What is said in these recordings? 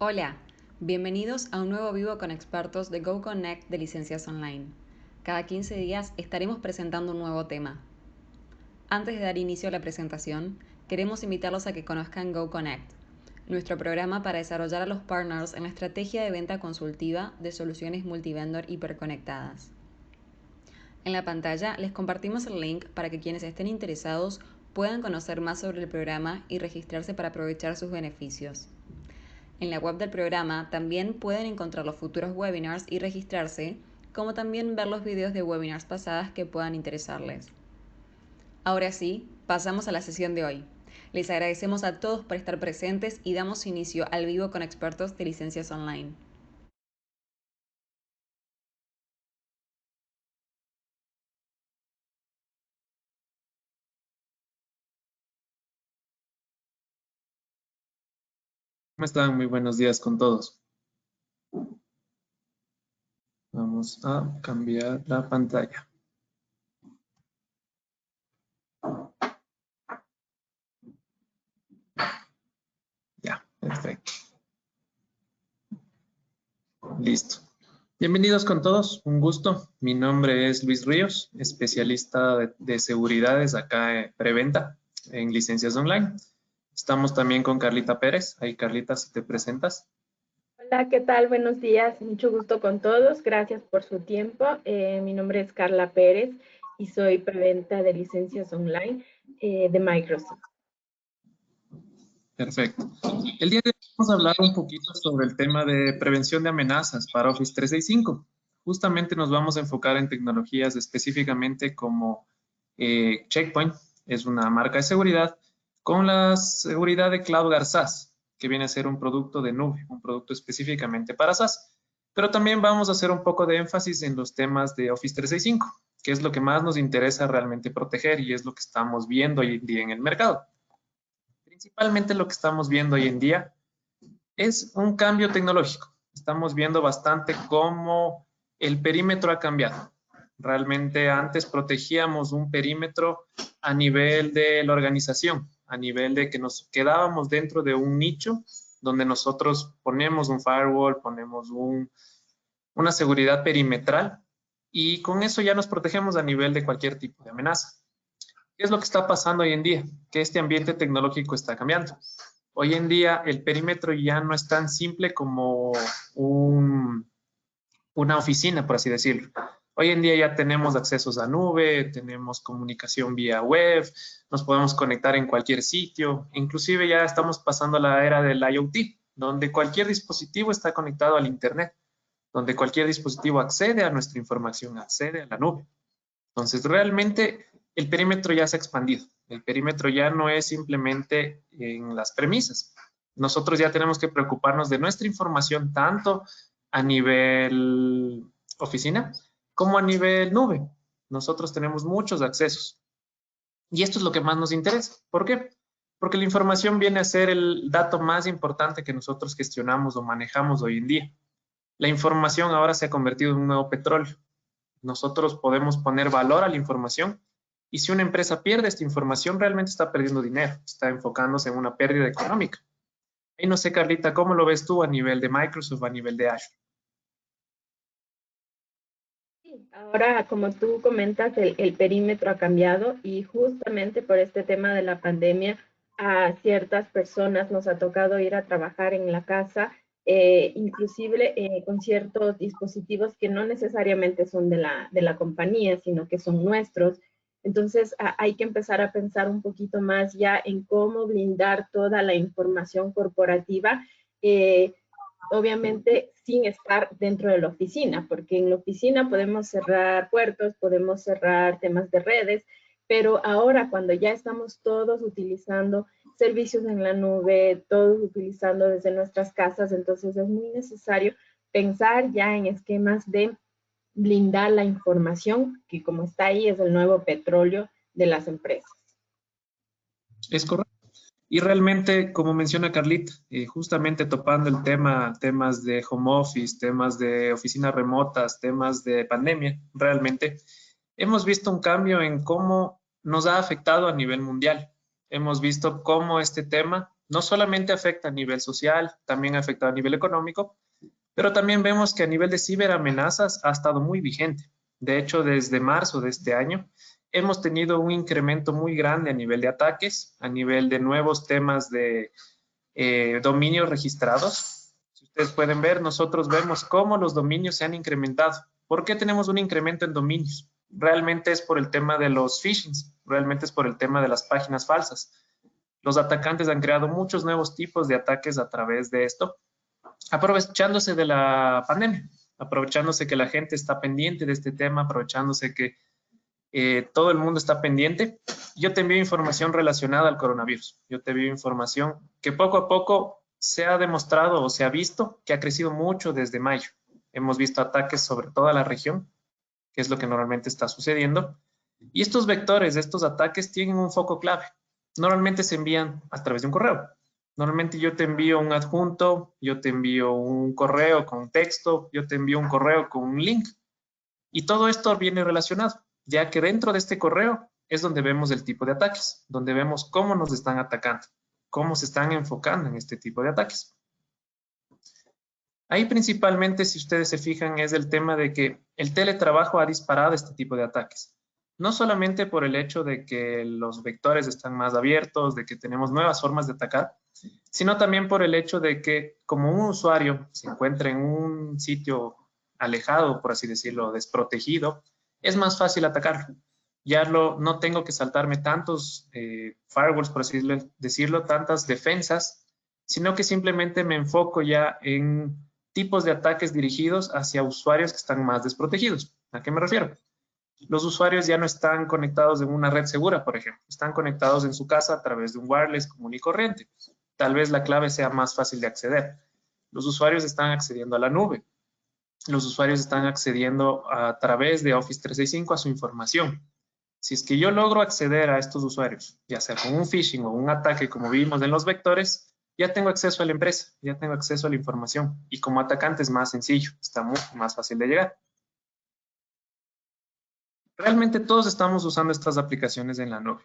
Hola, bienvenidos a un nuevo vivo con expertos de GoConnect de Licencias Online. Cada 15 días estaremos presentando un nuevo tema. Antes de dar inicio a la presentación, queremos invitarlos a que conozcan GoConnect, nuestro programa para desarrollar a los partners en la estrategia de venta consultiva de soluciones multivendor hiperconectadas. En la pantalla les compartimos el link para que quienes estén interesados puedan conocer más sobre el programa y registrarse para aprovechar sus beneficios. En la web del programa también pueden encontrar los futuros webinars y registrarse, como también ver los videos de webinars pasadas que puedan interesarles. Ahora sí, pasamos a la sesión de hoy. Les agradecemos a todos por estar presentes y damos inicio al vivo con expertos de Licencias Online. ¿Cómo están? Muy buenos días con todos. Vamos a cambiar la pantalla. Ya, perfecto. Listo. Bienvenidos con todos, un gusto. Mi nombre es Luis Ríos, especialista de seguridades acá en Preventa, en Licencias Online. Estamos también con Carlita Pérez. Ahí, Carlita, si te presentas. Hola, ¿qué tal? Buenos días, mucho gusto con todos. Gracias por su tiempo. Mi nombre es Carla Pérez y soy preventa de licencias online de Microsoft. Perfecto. El día de hoy vamos a hablar un poquito sobre el tema de prevención de amenazas para Office 365. Justamente nos vamos a enfocar en tecnologías específicamente como Checkpoint, es una marca de seguridad, con la seguridad de CloudGuard SaaS, que viene a ser un producto de nube, un producto específicamente para SaaS. Pero también vamos a hacer un poco de énfasis en los temas de Office 365, que es lo que más nos interesa realmente proteger y es lo que estamos viendo hoy en día en el mercado. Principalmente lo que estamos viendo hoy en día es un cambio tecnológico. Estamos viendo bastante cómo el perímetro ha cambiado. Realmente antes protegíamos un perímetro a nivel de la organización, a nivel de que nos quedábamos dentro de un nicho donde nosotros ponemos un firewall, ponemos una seguridad perimetral y con eso ya nos protegemos a nivel de cualquier tipo de amenaza. ¿Qué es lo que está pasando hoy en día? Que este ambiente tecnológico está cambiando. Hoy en día el perímetro ya no es tan simple como una oficina, por así decirlo. Hoy en día ya tenemos accesos a nube, tenemos comunicación vía web, nos podemos conectar en cualquier sitio, inclusive ya estamos pasando a la era del IoT, donde cualquier dispositivo está conectado al Internet, donde cualquier dispositivo accede a nuestra información, accede a la nube. Entonces, realmente el perímetro ya se ha expandido. El perímetro ya no es simplemente en las premisas. Nosotros ya tenemos que preocuparnos de nuestra información tanto a nivel oficina como a nivel nube. Nosotros tenemos muchos accesos. Y esto es lo que más nos interesa. ¿Por qué? Porque la información viene a ser el dato más importante que nosotros gestionamos o manejamos hoy en día. La información ahora se ha convertido en un nuevo petróleo. Nosotros podemos poner valor a la información y si una empresa pierde esta información, realmente está perdiendo dinero, está enfocándose en una pérdida económica. Y no sé, Carlita, ¿cómo lo ves tú a nivel de Microsoft, a nivel de Azure? Sí, ahora, como tú comentas, el perímetro ha cambiado y justamente por este tema de la pandemia, a ciertas personas nos ha tocado ir a trabajar en la casa, inclusive con ciertos dispositivos que no necesariamente son de la compañía, sino que son nuestros. Entonces, hay que empezar a pensar un poquito más ya en cómo blindar toda la información corporativa. Obviamente sin estar dentro de la oficina, porque en la oficina podemos cerrar puertos, podemos cerrar temas de redes, pero ahora cuando ya estamos todos utilizando servicios en la nube, todos utilizando desde nuestras casas, entonces es muy necesario pensar ya en esquemas de blindar la información, que como está ahí es el nuevo petróleo de las empresas. Es correcto. Y realmente, como menciona Carlita, justamente topando el tema, temas de home office, temas de oficinas remotas, temas de pandemia, realmente hemos visto un cambio en cómo nos ha afectado a nivel mundial. Hemos visto cómo este tema No solamente afecta a nivel social, también afecta a nivel económico, pero también vemos que a nivel de ciberamenazas ha estado muy vigente. De hecho, desde marzo de este año, hemos tenido un incremento muy grande a nivel de ataques, a nivel de nuevos temas de dominios registrados. Si ustedes pueden ver, nosotros vemos cómo los dominios se han incrementado. ¿Por qué tenemos un incremento en dominios? Realmente es por el tema de los phishings, realmente es por el tema de las páginas falsas. Los atacantes han creado muchos nuevos tipos de ataques a través de esto, aprovechándose de la pandemia, aprovechándose que la gente está pendiente de este tema, aprovechándose que todo el mundo está pendiente. Yo te envío información relacionada al coronavirus. Yo te envío información que poco a poco se ha demostrado o se ha visto que ha crecido mucho desde mayo. Hemos visto ataques sobre toda la región, que es lo que normalmente está sucediendo. Y estos vectores, estos ataques tienen un foco clave. Normalmente se envían a través de un correo. Normalmente yo te envío un adjunto, yo te envío un correo con texto, yo te envío un correo con un link. Y todo esto viene relacionado, ya que dentro de este correo es donde vemos el tipo de ataques, donde vemos cómo nos están atacando, cómo se están enfocando en este tipo de ataques. Ahí principalmente, si ustedes se fijan, es el tema de que el teletrabajo ha disparado este tipo de ataques. No solamente por el hecho de que los vectores están más abiertos, de que tenemos nuevas formas de atacar, sino también por el hecho de que como un usuario se encuentra en un sitio alejado, por así decirlo, desprotegido, es más fácil atacarlo. Ya no tengo que saltarme tantos firewalls, por así decirlo, tantas defensas, sino que simplemente me enfoco ya en tipos de ataques dirigidos hacia usuarios que están más desprotegidos. ¿A qué me refiero? Los usuarios ya no están conectados en una red segura, por ejemplo. Están conectados en su casa a través de un wireless común y corriente. Tal vez la clave sea más fácil de acceder. Los usuarios están accediendo a la nube. Los usuarios están accediendo a través de Office 365 a su información. Si es que yo logro acceder a estos usuarios, ya sea con un phishing o un ataque como vimos en los vectores, ya tengo acceso a la empresa, ya tengo acceso a la información. Y como atacante es más sencillo, está mucho más fácil de llegar. Realmente todos estamos usando estas aplicaciones en la nube.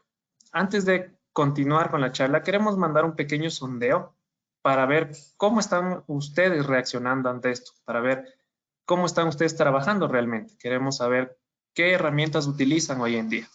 Antes de continuar con la charla, queremos mandar un pequeño sondeo para ver cómo están ustedes reaccionando ante esto, para ver cómo están ustedes trabajando realmente. Queremos saber qué herramientas utilizan hoy en día.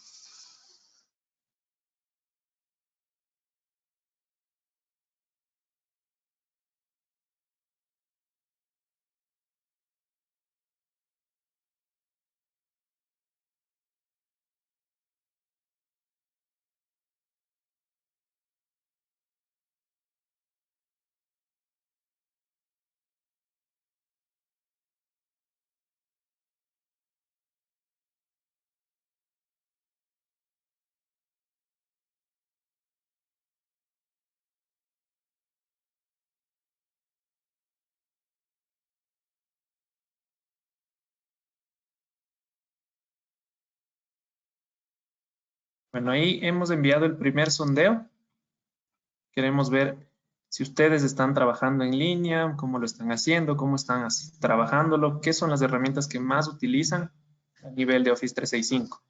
Bueno, ahí hemos enviado el primer sondeo. Queremos ver si ustedes están trabajando en línea, cómo lo están haciendo, cómo están trabajándolo, qué son las herramientas que más utilizan a nivel de Office 365.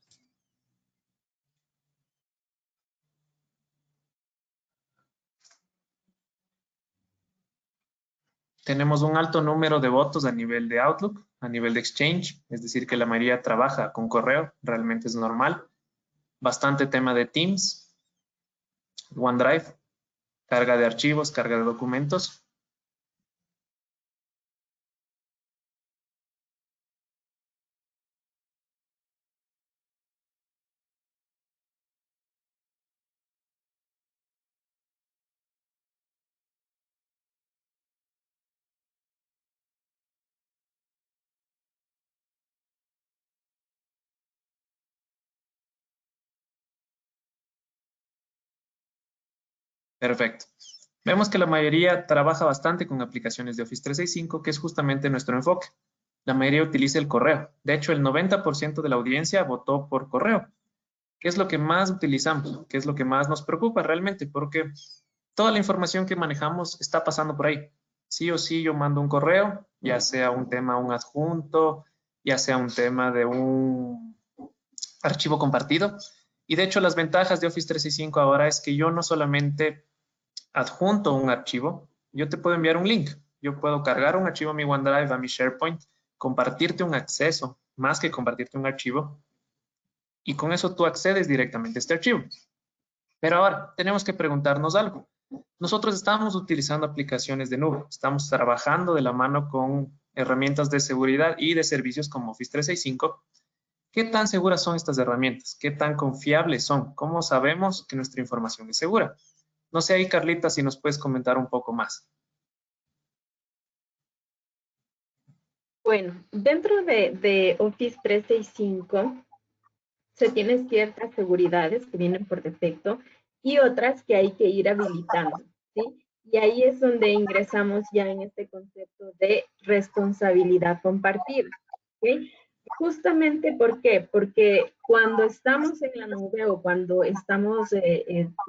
Tenemos un alto número de votos a nivel de Outlook, a nivel de Exchange, es decir, que la mayoría trabaja con correo, realmente es normal. Bastante tema de Teams, OneDrive, carga de archivos, carga de documentos. Perfecto. Vemos que la mayoría trabaja bastante con aplicaciones de Office 365, que es justamente nuestro enfoque. La mayoría utiliza el correo. De hecho, el 90% de la audiencia votó por correo. ¿Qué es lo que más utilizamos? ¿Qué es lo que más nos preocupa realmente? Porque toda la información que manejamos está pasando por ahí. Sí o sí yo mando un correo, ya sea un tema, un adjunto, ya sea un tema de un archivo compartido. Y de hecho las ventajas de Office 365 ahora es que yo no solamente adjunto un archivo, yo te puedo enviar un link. Yo puedo cargar un archivo a mi OneDrive, a mi SharePoint, compartirte un acceso, más que compartirte un archivo, y con eso tú accedes directamente a este archivo. Pero ahora tenemos que preguntarnos algo. Nosotros estamos utilizando aplicaciones de nube, estamos trabajando de la mano con herramientas de seguridad y de servicios como Office 365. ¿Qué tan seguras son estas herramientas? ¿Qué tan confiables son? ¿Cómo sabemos que nuestra información es segura? No sé ahí, Carlita, si nos puedes comentar un poco más. Bueno, dentro de Office 365 se tienen ciertas seguridades que vienen por defecto y otras que hay que ir habilitando, ¿sí? Y ahí es donde ingresamos ya en este concepto de responsabilidad compartida, ¿ok? Justamente, ¿por qué? Porque cuando estamos en la nube o cuando estamos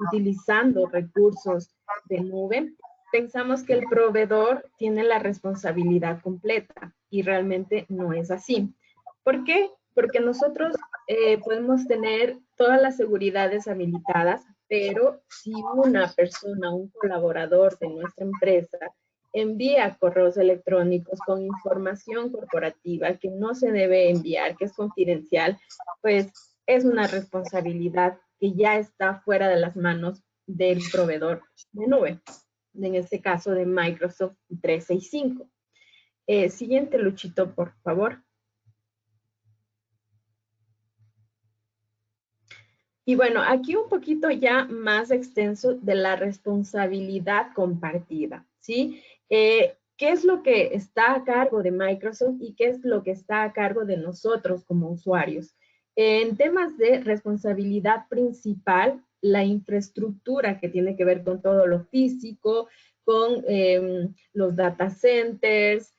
utilizando recursos de nube, pensamos que el proveedor tiene la responsabilidad completa y realmente no es así. ¿Por qué? Porque nosotros podemos tener todas las seguridades habilitadas, pero si una persona, un colaborador de nuestra empresa, envía correos electrónicos con información corporativa que no se debe enviar, que es confidencial, pues es una responsabilidad que ya está fuera de las manos del proveedor de nube, en este caso de Microsoft 365. Siguiente, Luchito, por favor. Y bueno, aquí un poquito ya más extenso de la responsabilidad compartida, ¿sí? ¿Qué es lo que está a cargo de Microsoft y qué es lo que está a cargo de nosotros como usuarios? En temas de responsabilidad principal, la infraestructura que tiene que ver con todo lo físico, con los data centers,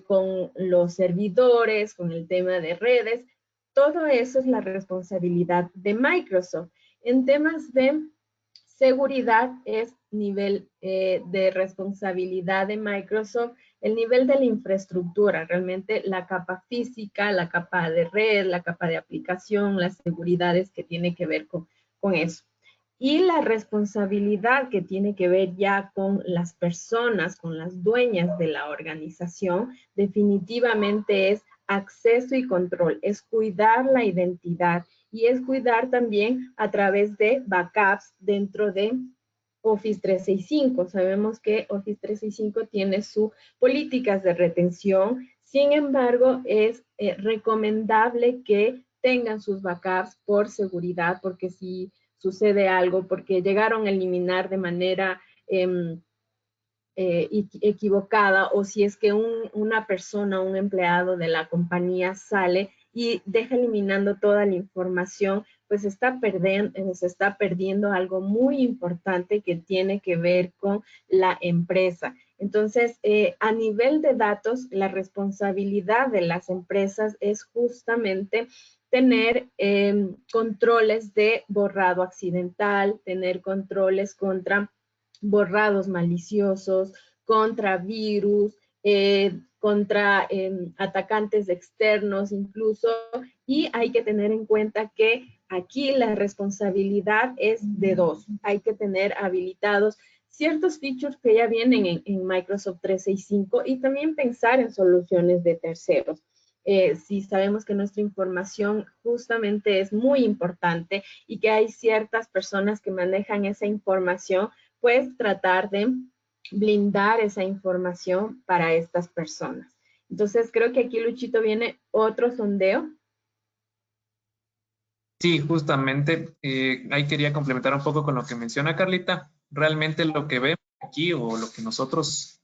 con los servidores, con el tema de redes, todo eso es la responsabilidad de Microsoft. En temas de seguridad es nivel de responsabilidad de Microsoft, el nivel de la infraestructura, realmente la capa física, la capa de red, la capa de aplicación, las seguridades que tiene que ver con eso. Y la responsabilidad que tiene que ver ya con las personas, con las dueñas de la organización, definitivamente es acceso y control, es cuidar la identidad y es cuidar también a través de backups dentro de Office 365. Sabemos que Office 365 tiene sus políticas de retención, sin embargo, es recomendable que tengan sus backups por seguridad, porque si sucede algo, porque llegaron a eliminar de manera equivocada o si es que una persona, un empleado de la compañía sale y deja eliminando toda la información, pues se está perdiendo algo muy importante que tiene que ver con la empresa. Entonces, a nivel de datos, la responsabilidad de las empresas es justamente tener controles de borrado accidental, tener controles contra borrados maliciosos, contra virus, contra atacantes externos incluso, y hay que tener en cuenta que aquí la responsabilidad es de dos. Hay que tener habilitados ciertos features que ya vienen en Microsoft 365 y también pensar en soluciones de terceros. Si sabemos que nuestra información justamente es muy importante y que hay ciertas personas que manejan esa información, pues tratar de blindar esa información para estas personas. Entonces, creo que aquí, Luchito, viene otro sondeo. Sí, justamente, ahí quería complementar un poco con lo que menciona Carlita. Realmente lo que vemos aquí o lo que nosotros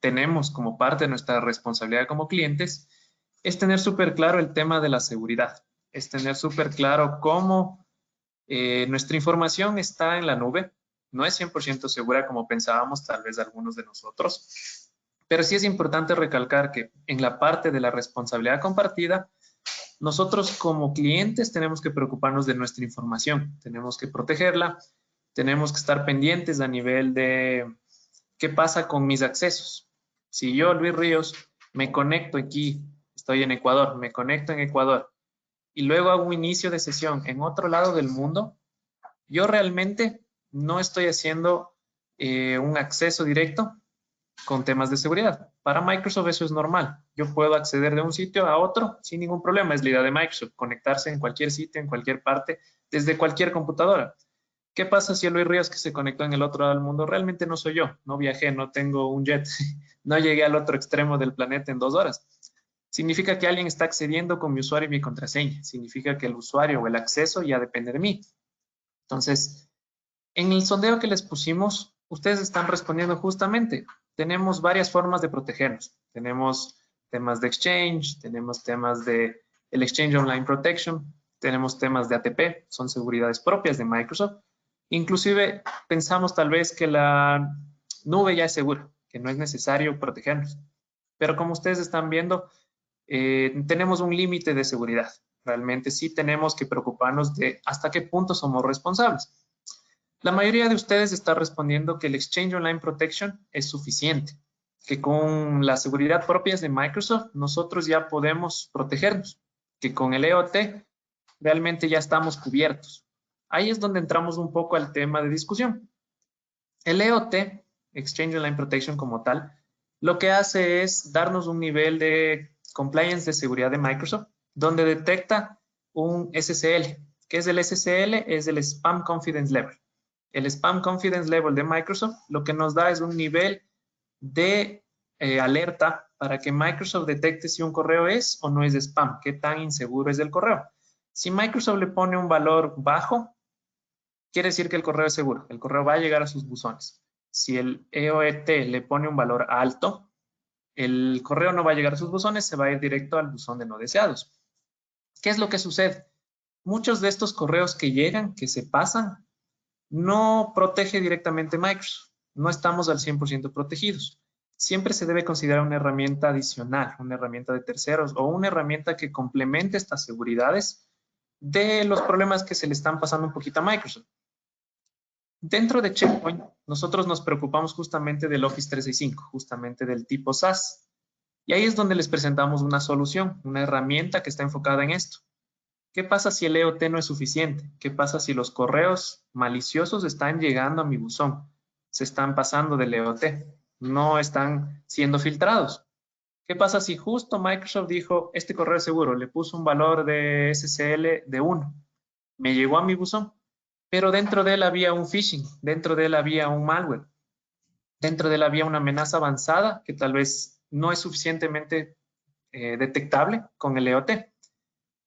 tenemos como parte de nuestra responsabilidad como clientes es tener súper claro el tema de la seguridad, es tener súper claro cómo nuestra información está en la nube. No es 100% segura como pensábamos tal vez algunos de nosotros, pero sí es importante recalcar que en la parte de la responsabilidad compartida, nosotros como clientes tenemos que preocuparnos de nuestra información, tenemos que protegerla, tenemos que estar pendientes a nivel de qué pasa con mis accesos. Si yo, Luis Ríos, me conecto aquí, estoy en Ecuador, me conecto en Ecuador y luego hago un inicio de sesión en otro lado del mundo, yo realmente no estoy haciendo un acceso directo con temas de seguridad. Para Microsoft eso es normal. Yo puedo acceder de un sitio a otro sin ningún problema. Es la idea de Microsoft, conectarse en cualquier sitio, en cualquier parte, desde cualquier computadora. ¿Qué pasa si Luis Ríos, que se conectó en el otro lado del mundo, realmente no soy yo? No viajé, no tengo un jet, no llegué al otro extremo del planeta en 2 horas. Significa que alguien está accediendo con mi usuario y mi contraseña. Significa que el usuario o el acceso ya depende de mí. Entonces, en el sondeo que les pusimos, ustedes están respondiendo justamente. Tenemos varias formas de protegernos. Tenemos temas de Exchange, tenemos temas de el Exchange Online Protection, tenemos temas de ATP, son seguridades propias de Microsoft. Inclusive pensamos tal vez que la nube ya es segura, que no es necesario protegernos. Pero como ustedes están viendo, tenemos un límite de seguridad. Realmente sí tenemos que preocuparnos de hasta qué punto somos responsables. La mayoría de ustedes está respondiendo que el Exchange Online Protection es suficiente, que con las seguridad propias de Microsoft nosotros ya podemos protegernos, que con el EOT realmente ya estamos cubiertos. Ahí es donde entramos un poco al tema de discusión. El EOT, Exchange Online Protection como tal, lo que hace es darnos un nivel de compliance de seguridad de Microsoft, donde detecta un SSL. ¿Qué es el SSL? Es el Spam Confidence Level. El Spam Confidence Level de Microsoft lo que nos da es un nivel de alerta para que Microsoft detecte si un correo es o no es de spam, qué tan inseguro es el correo. Si Microsoft le pone un valor bajo, quiere decir que el correo es seguro, el correo va a llegar a sus buzones. Si el EOT le pone un valor alto, el correo no va a llegar a sus buzones, se va a ir directo al buzón de no deseados. ¿Qué es lo que sucede? Muchos de estos correos que llegan, que se pasan, no protege directamente Microsoft. No estamos al 100% protegidos. Siempre se debe considerar una herramienta adicional, una herramienta de terceros o una herramienta que complemente estas seguridades de los problemas que se le están pasando un poquito a Microsoft. Dentro de Checkpoint, nosotros nos preocupamos justamente del Office 365, justamente del tipo SaaS. Y ahí es donde les presentamos una solución, una herramienta que está enfocada en esto. ¿Qué pasa si el EOT no es suficiente? ¿Qué pasa si los correos maliciosos están llegando a mi buzón? Se están pasando del EOT, no están siendo filtrados. ¿Qué pasa si justo Microsoft dijo, este correo es seguro, le puso un valor de SSL de 1, me llegó a mi buzón, pero dentro de él había un phishing, dentro de él había un malware, dentro de él había una amenaza avanzada que tal vez no es suficientemente detectable con el EOT?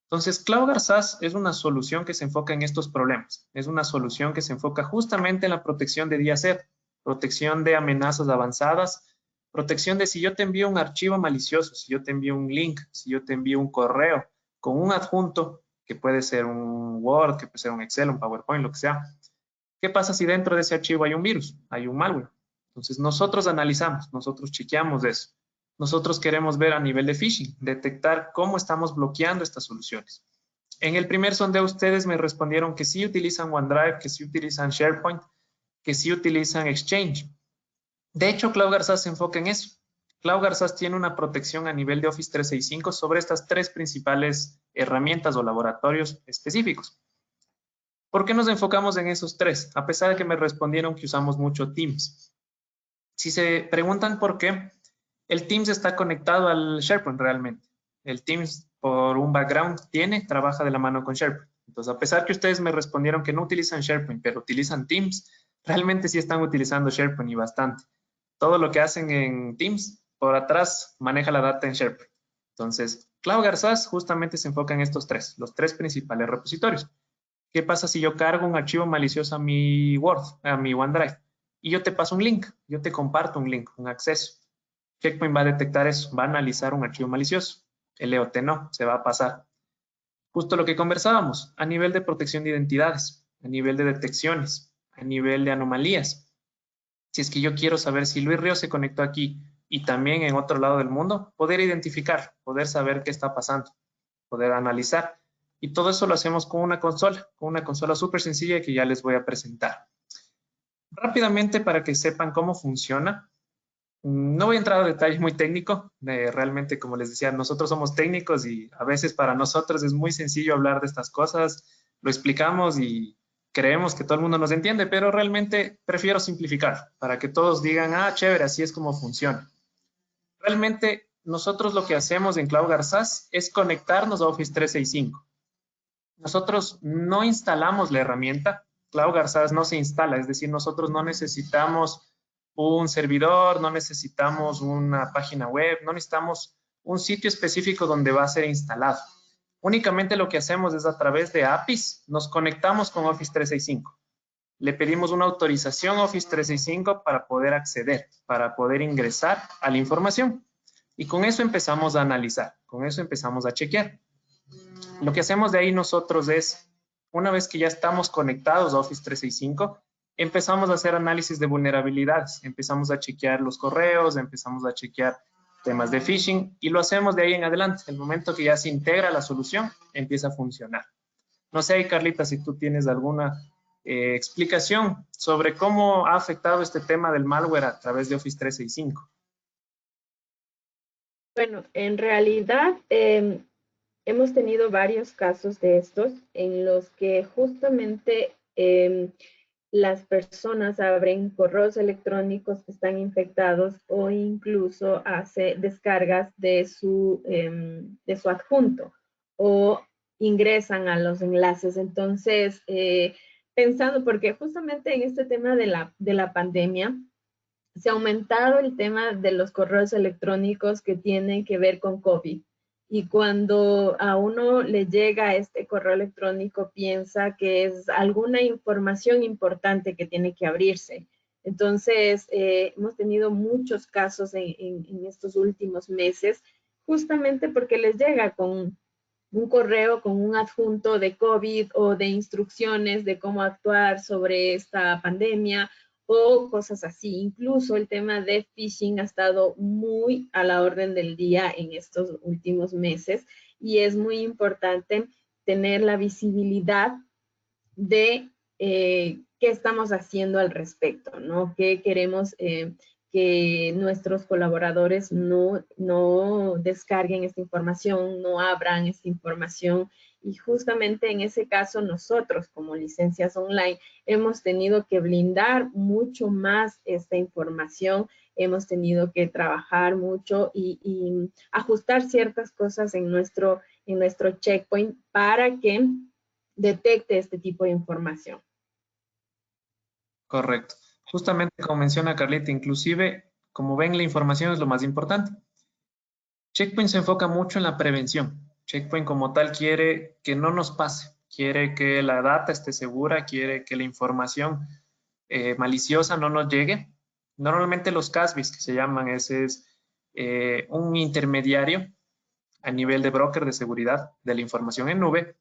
Entonces, CloudGuard SaaS es una solución que se enfoca en estos problemas. Es una solución que se enfoca justamente en la protección de día cero, protección de amenazas avanzadas, protección de si yo te envío un archivo malicioso, si yo te envío un link, si yo te envío un correo con un adjunto, que puede ser un Word, que puede ser un Excel, un PowerPoint, lo que sea. ¿Qué pasa si dentro de ese archivo hay un virus, hay un malware? Entonces, nosotros analizamos, nosotros chequeamos eso. Nosotros queremos ver a nivel de phishing, detectar cómo estamos bloqueando estas soluciones. En el primer sondeo ustedes me respondieron que sí utilizan OneDrive, que sí utilizan SharePoint, que sí utilizan Exchange. De hecho, CloudGuard SaaS se enfoca en eso. CloudGuard SaaS tiene una protección a nivel de Office 365 sobre estas 3 principales herramientas o laboratorios específicos. ¿Por qué nos enfocamos en esos 3? A pesar de que me respondieron que usamos mucho Teams. Si se preguntan por qué, el Teams está conectado al SharePoint realmente. El Teams, por un background, trabaja de la mano con SharePoint. Entonces, a pesar que ustedes me respondieron que no utilizan SharePoint, pero utilizan Teams, realmente sí están utilizando SharePoint y bastante. Todo lo que hacen en Teams, por atrás, maneja la data en SharePoint. Entonces, CloudGuard SaaS justamente se enfoca en estos 3, los 3 principales repositorios. ¿Qué pasa si yo cargo un archivo malicioso a mi Word, a mi OneDrive? Y yo te paso un link, yo te comparto un link, un acceso. Checkpoint va a detectar eso, va a analizar un archivo malicioso. El EOT no, se va a pasar. Justo lo que conversábamos, a nivel de protección de identidades, a nivel de detecciones, a nivel de anomalías. Si es que yo quiero saber si Luis Ríos se conectó aquí y también en otro lado del mundo, poder identificar, poder saber qué está pasando, poder analizar. Y todo eso lo hacemos con una consola súper sencilla que ya les voy a presentar. Rápidamente para que sepan cómo funciona. No voy a entrar a detalle muy técnico, realmente como les decía, nosotros somos técnicos y a veces para nosotros es muy sencillo hablar de estas cosas, lo explicamos y creemos que todo el mundo nos entiende, pero realmente prefiero simplificar para que todos digan, ah, chévere, así es como funciona. Realmente nosotros lo que hacemos en CloudGuard SaaS es conectarnos a Office 365. Nosotros no instalamos la herramienta, CloudGuard SaaS no se instala, es decir, nosotros no necesitamos un servidor, no necesitamos una página web, no necesitamos un sitio específico donde va a ser instalado. Únicamente lo que hacemos es a través de APIs, nos conectamos con Office 365. Le pedimos una autorización a Office 365 para poder acceder, para poder ingresar a la información. Y con eso empezamos a analizar, con eso empezamos a chequear. Lo que hacemos de ahí nosotros es, una vez que ya estamos conectados a Office 365, empezamos a hacer análisis de vulnerabilidades, empezamos a chequear los correos, empezamos a chequear temas de phishing y lo hacemos de ahí en adelante. El momento que ya se integra la solución, empieza a funcionar. No sé, Carlita, si tú tienes alguna explicación sobre cómo ha afectado este tema del malware a través de Office 365. Bueno, en realidad hemos tenido varios casos de estos en los que justamente las personas abren correos electrónicos que están infectados o incluso hace descargas de su adjunto o ingresan a los enlaces. Entonces, pensando, porque justamente en este tema de la pandemia, se ha aumentado el tema de los correos electrónicos que tienen que ver con COVID. Y cuando a uno le llega este correo electrónico, piensa que es alguna información importante que tiene que abrirse. Entonces, hemos tenido muchos casos en estos últimos meses, justamente porque les llega con un correo con un adjunto de COVID o de instrucciones de cómo actuar sobre esta pandemia o cosas así. Incluso el tema de phishing ha estado muy a la orden del día en estos últimos meses y es muy importante tener la visibilidad de qué estamos haciendo al respecto, ¿no? ¿Qué queremos que nuestros colaboradores no descarguen esta información, no abran esta información? Y justamente en ese caso nosotros como licencias online hemos tenido que blindar mucho más esta información, hemos tenido que trabajar mucho y ajustar ciertas cosas en nuestro checkpoint para que detecte este tipo de información. Correcto. Justamente como menciona Carlita, inclusive, como ven, la información es lo más importante. Checkpoint se enfoca mucho en la prevención. Checkpoint como tal quiere que no nos pase, quiere que la data esté segura, quiere que la información maliciosa no nos llegue. Normalmente los CASBs, que se llaman, ese es un intermediario a nivel de broker de seguridad de la información en nube.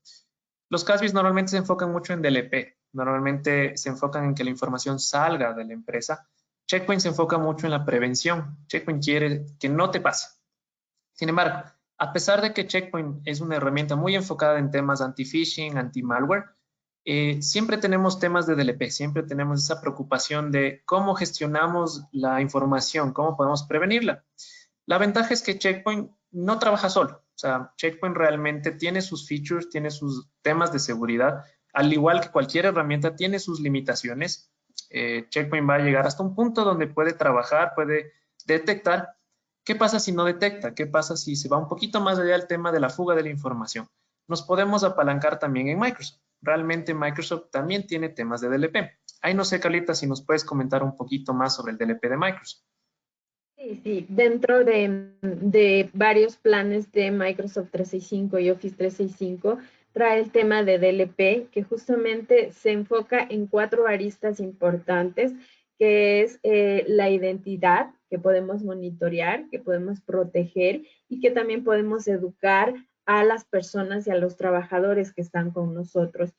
Los CASBs normalmente se enfocan mucho en DLP, normalmente se enfocan en que la información salga de la empresa. Checkpoint se enfoca mucho en la prevención. Checkpoint quiere que no te pase. Sin embargo, a pesar de que Checkpoint es una herramienta muy enfocada en temas anti-phishing, anti-malware, siempre tenemos temas de DLP, siempre tenemos esa preocupación de cómo gestionamos la información, cómo podemos prevenirla. La ventaja es que Checkpoint no trabaja solo. O sea, Checkpoint realmente tiene sus features, tiene sus temas de seguridad, al igual que cualquier herramienta tiene sus limitaciones. Checkpoint va a llegar hasta un punto donde puede trabajar, puede detectar. ¿Qué pasa si no detecta? ¿Qué pasa si se va un poquito más allá del tema de la fuga de la información? Nos podemos apalancar también en Microsoft. Realmente Microsoft también tiene temas de DLP. Ahí no sé, Carlita, si nos puedes comentar un poquito más sobre el DLP de Microsoft. Sí, dentro de varios planes de Microsoft 365 y Office 365 trae el tema de DLP, que justamente se enfoca en 4 aristas importantes, que es la identidad, que podemos monitorear, que podemos proteger y que también podemos educar a las personas y a los trabajadores que están con nosotros.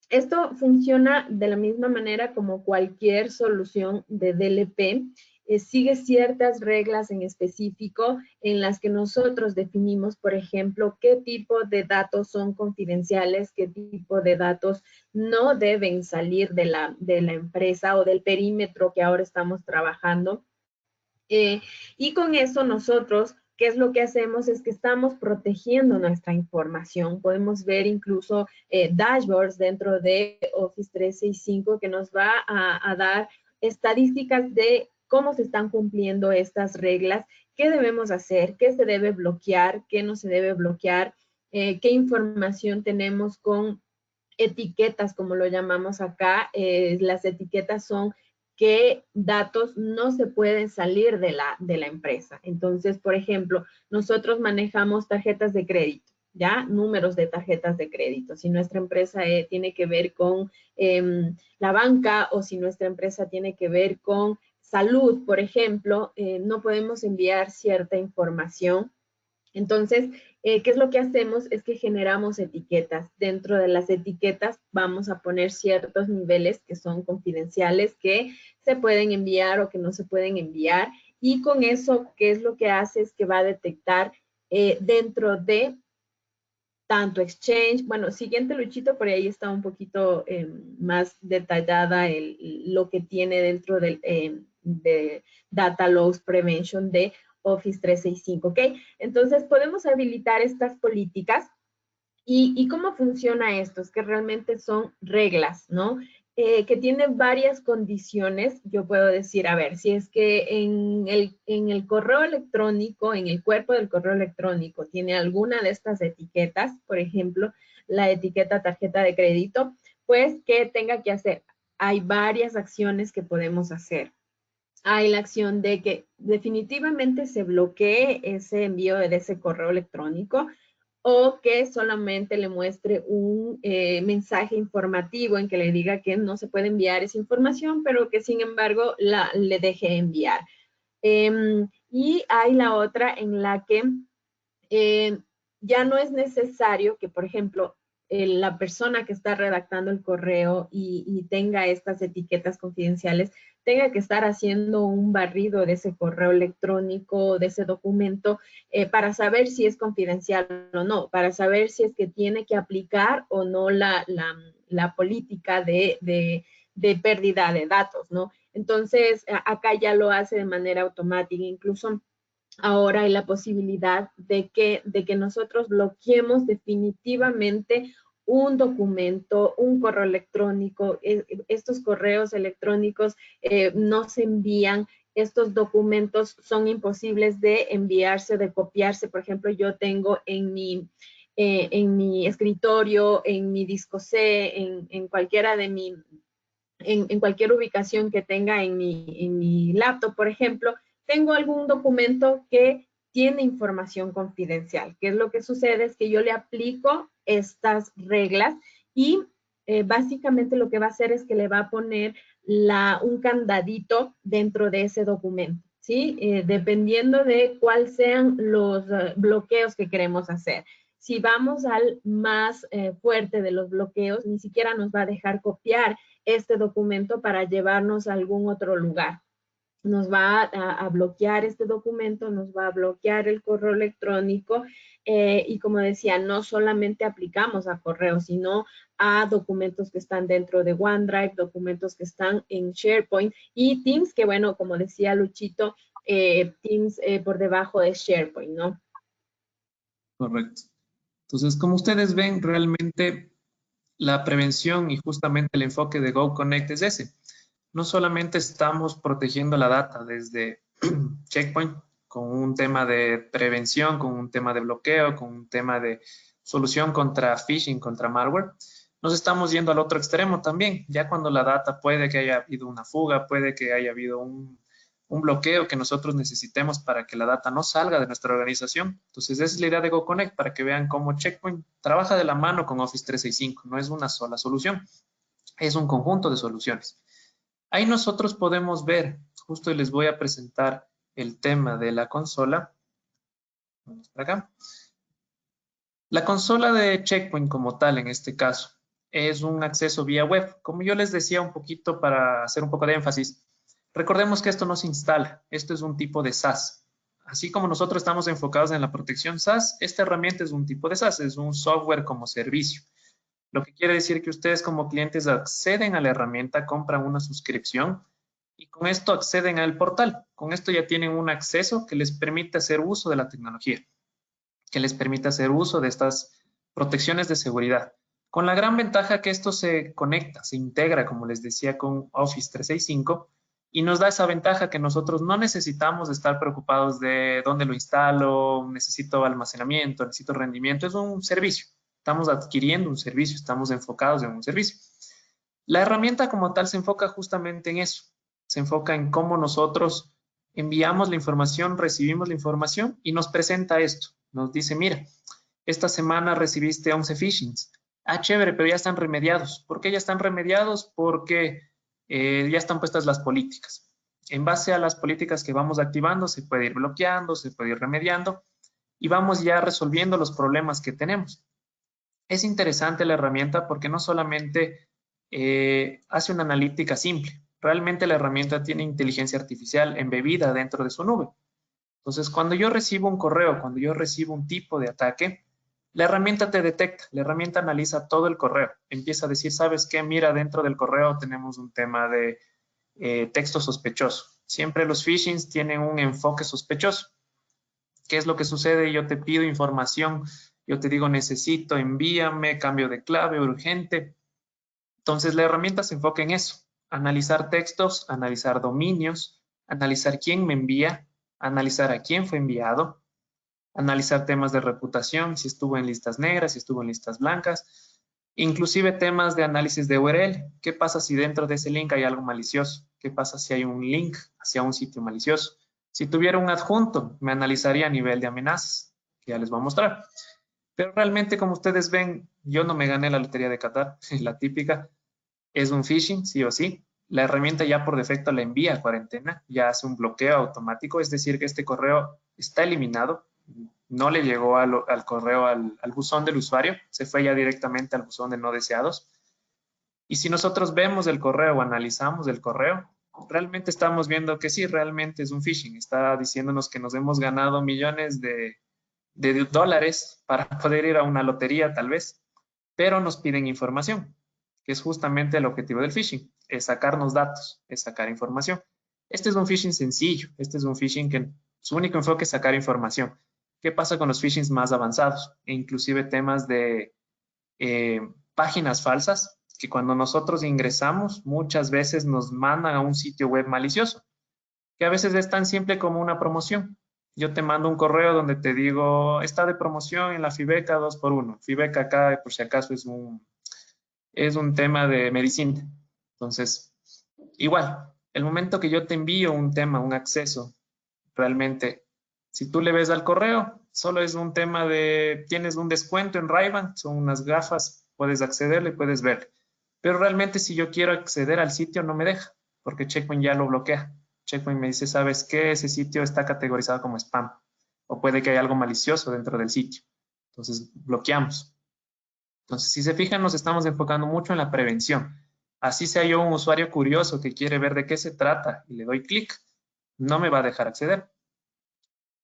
Esto funciona de la misma manera como cualquier solución de DLP. Sigue ciertas reglas en específico en las que nosotros definimos, por ejemplo, qué tipo de datos son confidenciales, qué tipo de datos no deben salir de la empresa o del perímetro que ahora estamos trabajando. Y con eso nosotros ¿qué es lo que hacemos? Es que estamos protegiendo nuestra información. Podemos ver incluso dashboards dentro de Office 365 que nos va a dar estadísticas de cómo se están cumpliendo estas reglas, qué debemos hacer, qué se debe bloquear, qué no se debe bloquear, qué información tenemos con etiquetas, como lo llamamos acá. Las etiquetas son qué datos no se pueden salir de la empresa. Entonces, por ejemplo, nosotros manejamos tarjetas de crédito, ¿ya? Números de tarjetas de crédito. Si nuestra empresa tiene que ver con la banca o si nuestra empresa tiene que ver con salud, por ejemplo, no podemos enviar cierta información. Entonces, ¿qué es lo que hacemos? Es que generamos etiquetas. Dentro de las etiquetas vamos a poner ciertos niveles que son confidenciales, que se pueden enviar o que no se pueden enviar. Y con eso, ¿qué es lo que hace? Es que va a detectar dentro de tanto Exchange, bueno, siguiente Luchito, por ahí está un poquito más detallada lo que tiene dentro de Data Loss Prevention de Office 365, ¿ok? Entonces, podemos habilitar estas políticas. ¿Y cómo funciona esto? Es que realmente son reglas, ¿no? Que tienen varias condiciones. Yo puedo decir, a ver, si es que en el correo electrónico, en el cuerpo del correo electrónico, tiene alguna de estas etiquetas, por ejemplo, la etiqueta tarjeta de crédito, pues, ¿qué tenga que hacer? Hay varias acciones que podemos hacer. Hay la acción de que definitivamente se bloquee ese envío de ese correo electrónico, o que solamente le muestre un mensaje informativo en que le diga que no se puede enviar esa información, pero que sin embargo le deje enviar. Y hay la otra en la que ya no es necesario que, por ejemplo, la persona que está redactando el correo y tenga estas etiquetas confidenciales tenga que estar haciendo un barrido de ese correo electrónico, de ese documento, para saber si es confidencial o no, para saber si es que tiene que aplicar o no la política de pérdida de datos, ¿no? Entonces, acá ya lo hace de manera automática. Incluso ahora hay la posibilidad de que nosotros bloqueemos definitivamente un documento, un correo electrónico. Estos correos electrónicos no se envían. Estos documentos son imposibles de enviarse, de copiarse. Por ejemplo, yo tengo en mi escritorio, en mi disco C, en cualquiera de en cualquier ubicación que tenga en mi laptop, por ejemplo, tengo algún documento que tiene información confidencial. ¿Qué es lo que sucede? Es que yo le aplico estas reglas y básicamente lo que va a hacer es que le va a poner un candadito dentro de ese documento, ¿sí? Dependiendo de cuáles sean los bloqueos que queremos hacer. Si vamos al más fuerte de los bloqueos, ni siquiera nos va a dejar copiar este documento para llevarnos a algún otro lugar. Nos va a bloquear este documento, nos va a bloquear el correo electrónico y como decía, no solamente aplicamos a correo, sino a documentos que están dentro de OneDrive, documentos que están en SharePoint y Teams, que bueno, como decía Luchito, Teams por debajo de SharePoint, ¿no? Correcto. Entonces, como ustedes ven, realmente la prevención y justamente el enfoque de GoConnect es ese. No solamente estamos protegiendo la data desde Checkpoint con un tema de prevención, con un tema de bloqueo, con un tema de solución contra phishing, contra malware, nos estamos yendo al otro extremo también. Ya cuando la data puede que haya habido una fuga, puede que haya habido un bloqueo que nosotros necesitemos para que la data no salga de nuestra organización. Entonces, esa es la idea de GoConnect, para que vean cómo Checkpoint trabaja de la mano con Office 365. No es una sola solución, es un conjunto de soluciones. Ahí nosotros podemos ver, justo les voy a presentar el tema de la consola. Vamos para acá. La consola de Checkpoint como tal, en este caso, es un acceso vía web. Como yo les decía un poquito para hacer un poco de énfasis, recordemos que esto no se instala, esto es un tipo de SaaS. Así como nosotros estamos enfocados en la protección SaaS, esta herramienta es un tipo de SaaS, es un software como servicio. Lo que quiere decir que ustedes como clientes acceden a la herramienta, compran una suscripción y con esto acceden al portal. Con esto ya tienen un acceso que les permite hacer uso de la tecnología, que les permite hacer uso de estas protecciones de seguridad. Con la gran ventaja que esto se conecta, se integra, como les decía, con Office 365 y nos da esa ventaja que nosotros no necesitamos estar preocupados de dónde lo instalo, necesito almacenamiento, necesito rendimiento. Es un servicio. Estamos adquiriendo un servicio, estamos enfocados en un servicio. La herramienta como tal se enfoca justamente en eso. Se enfoca en cómo nosotros enviamos la información, recibimos la información y nos presenta esto. Nos dice, mira, esta semana recibiste 11 phishings. Ah, chévere, pero ya están remediados. ¿Por qué ya están remediados? Porque ya están puestas las políticas. En base a las políticas que vamos activando, se puede ir bloqueando, se puede ir remediando y vamos ya resolviendo los problemas que tenemos. Es interesante la herramienta porque no solamente hace una analítica simple, realmente la herramienta tiene inteligencia artificial embebida dentro de su nube. Entonces, cuando yo recibo un correo, cuando yo recibo un tipo de ataque, la herramienta te detecta, la herramienta analiza todo el correo, empieza a decir, ¿sabes qué? Mira, dentro del correo tenemos un tema de texto sospechoso. Siempre los phishings tienen un enfoque sospechoso. ¿Qué es lo que sucede? Yo te pido información, yo te digo, necesito, envíame, cambio de clave, urgente. Entonces, la herramienta se enfoca en eso, analizar textos, analizar dominios, analizar quién me envía, analizar a quién fue enviado, analizar temas de reputación, si estuvo en listas negras, si estuvo en listas blancas, inclusive temas de análisis de URL. ¿Qué pasa si dentro de ese link hay algo malicioso? ¿Qué pasa si hay un link hacia un sitio malicioso? Si tuviera un adjunto, me analizaría a nivel de amenazas, que ya les voy a mostrar. Pero realmente, como ustedes ven, yo no me gané la lotería de Qatar, la típica. Es un phishing, sí o sí. La herramienta ya por defecto la envía a cuarentena, ya hace un bloqueo automático, es decir, que este correo está eliminado, no le llegó al correo, al buzón del usuario, se fue ya directamente al buzón de no deseados. Y si nosotros vemos el correo o analizamos el correo, realmente estamos viendo que sí, realmente es un phishing. Está diciéndonos que nos hemos ganado millones de dólares para poder ir a una lotería tal vez, pero nos piden información, que es justamente el objetivo del phishing, es sacarnos datos, es sacar información. Este es un phishing sencillo, este es un phishing que su único enfoque es sacar información. ¿Qué pasa con los phishings más avanzados? E inclusive temas de páginas falsas, que cuando nosotros ingresamos, muchas veces nos mandan a un sitio web malicioso, que a veces es tan simple como una promoción. Yo te mando un correo donde te digo, está de promoción en la Fibeca 2x1. Fibeca acá, por si acaso, es un tema de medicina. Entonces, igual, el momento que yo te envío un tema, un acceso, realmente, si tú le ves al correo, solo es un tema de, tienes un descuento en Ray-Ban, son unas gafas, puedes accederle, puedes ver. Pero realmente si yo quiero acceder al sitio no me deja, porque Checkpoint ya lo bloquea. Checkpoint me dice, ¿sabes qué? Ese sitio está categorizado como spam. O puede que haya algo malicioso dentro del sitio. Entonces, bloqueamos. Entonces, si se fijan, nos estamos enfocando mucho en la prevención. Así sea yo un usuario curioso que quiere ver de qué se trata y le doy clic, no me va a dejar acceder.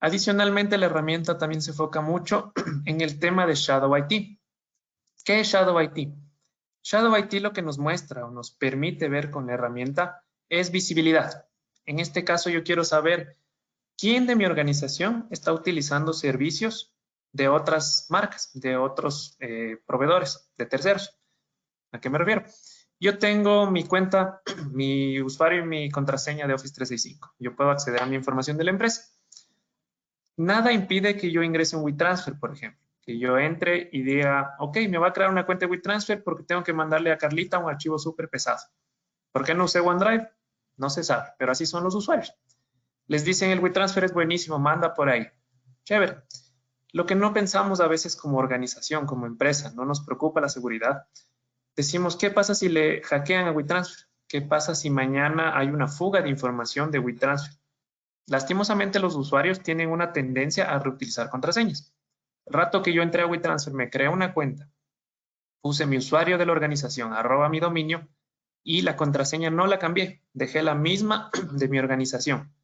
Adicionalmente, la herramienta también se enfoca mucho en el tema de Shadow IT. ¿Qué es Shadow IT? Shadow IT lo que nos muestra o nos permite ver con la herramienta es visibilidad. En este caso, yo quiero saber quién de mi organización está utilizando servicios de otras marcas, de otros proveedores, de terceros. ¿A qué me refiero? Yo tengo mi cuenta, mi usuario y mi contraseña de Office 365. Yo puedo acceder a mi información de la empresa. Nada impide que yo ingrese un WeTransfer, por ejemplo. Que yo entre y diga, ok, me va a crear una cuenta de WeTransfer porque tengo que mandarle a Carlita un archivo súper pesado. ¿Por qué no usé OneDrive? No se sabe, pero así son los usuarios. Les dicen el WeTransfer es buenísimo, manda por ahí. Chévere. Lo que no pensamos a veces como organización, como empresa, no nos preocupa la seguridad. Decimos, ¿qué pasa si le hackean a WeTransfer? ¿Qué pasa si mañana hay una fuga de información de WeTransfer? Lastimosamente los usuarios tienen una tendencia a reutilizar contraseñas. El rato que yo entré a WeTransfer, me creé una cuenta, puse mi usuario de la organización, @ mi dominio, y la contraseña no la cambié, dejé la misma de mi organización.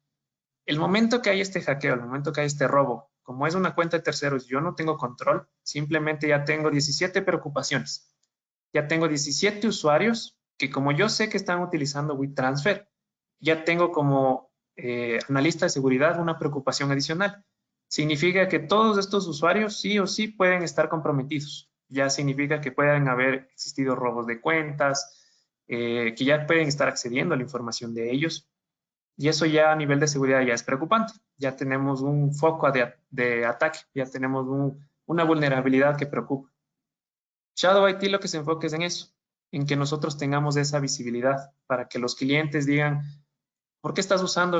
El momento que hay este hackeo, el momento que hay este robo, como es una cuenta de terceros, yo no tengo control, simplemente ya tengo 17 preocupaciones. Ya tengo 17 usuarios que como yo sé que están utilizando WeTransfer, ya tengo como analista de seguridad una preocupación adicional. Significa que todos estos usuarios sí o sí pueden estar comprometidos. Ya significa que pueden haber existido robos de cuentas, que ya pueden estar accediendo a la información de ellos. Y eso ya a nivel de seguridad ya es preocupante. Ya tenemos un foco de ataque, ya tenemos una vulnerabilidad que preocupa. Shadow IT lo que se enfoca es en eso, en que nosotros tengamos esa visibilidad para que los clientes digan, ¿por qué estás usando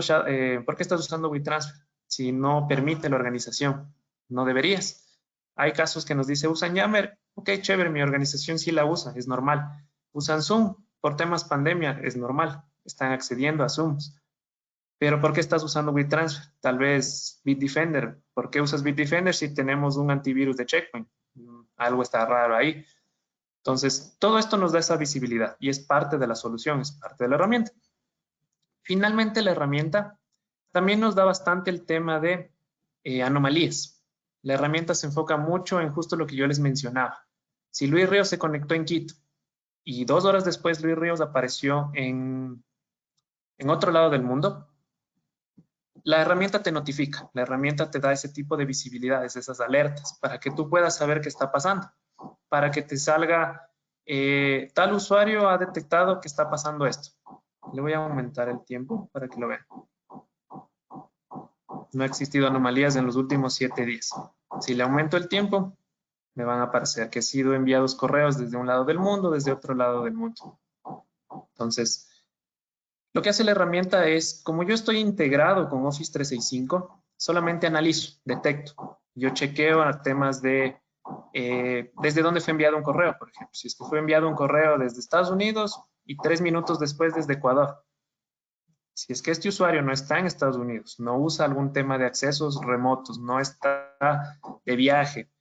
WeTransfer? Si no permite la organización, no deberías. Hay casos que nos dice, usan Yammer, ok, chévere, mi organización sí la usa, es normal. Usan Zoom, por temas pandemia, es normal, están accediendo a Zooms. Pero ¿por qué estás usando WeTransfer? Tal vez Bitdefender. ¿Por qué usas Bitdefender si tenemos un antivirus de Checkpoint? Algo está raro ahí. Entonces, todo esto nos da esa visibilidad y es parte de la solución, es parte de la herramienta. Finalmente, la herramienta también nos da bastante el tema de anomalías. La herramienta se enfoca mucho en justo lo que yo les mencionaba. Si Luis Ríos se conectó en Quito y 2 horas después Luis Ríos apareció en otro lado del mundo, la herramienta te notifica, la herramienta te da ese tipo de visibilidades, esas alertas, para que tú puedas saber qué está pasando, para que te salga, tal usuario ha detectado que está pasando esto. Le voy a aumentar el tiempo para que lo vean. No ha existido anomalías en los últimos 7 días. Si le aumento el tiempo, me van a aparecer que han sido enviados correos desde un lado del mundo, desde otro lado del mundo. Entonces, lo que hace la herramienta es, como yo estoy integrado con Office 365, solamente analizo, detecto. Yo chequeo a temas de desde dónde fue enviado un correo, por ejemplo. Si es que fue enviado un correo desde Estados Unidos y 3 minutos después desde Ecuador. Si es que este usuario no está en Estados Unidos, no usa algún tema de accesos remotos, no está de viaje,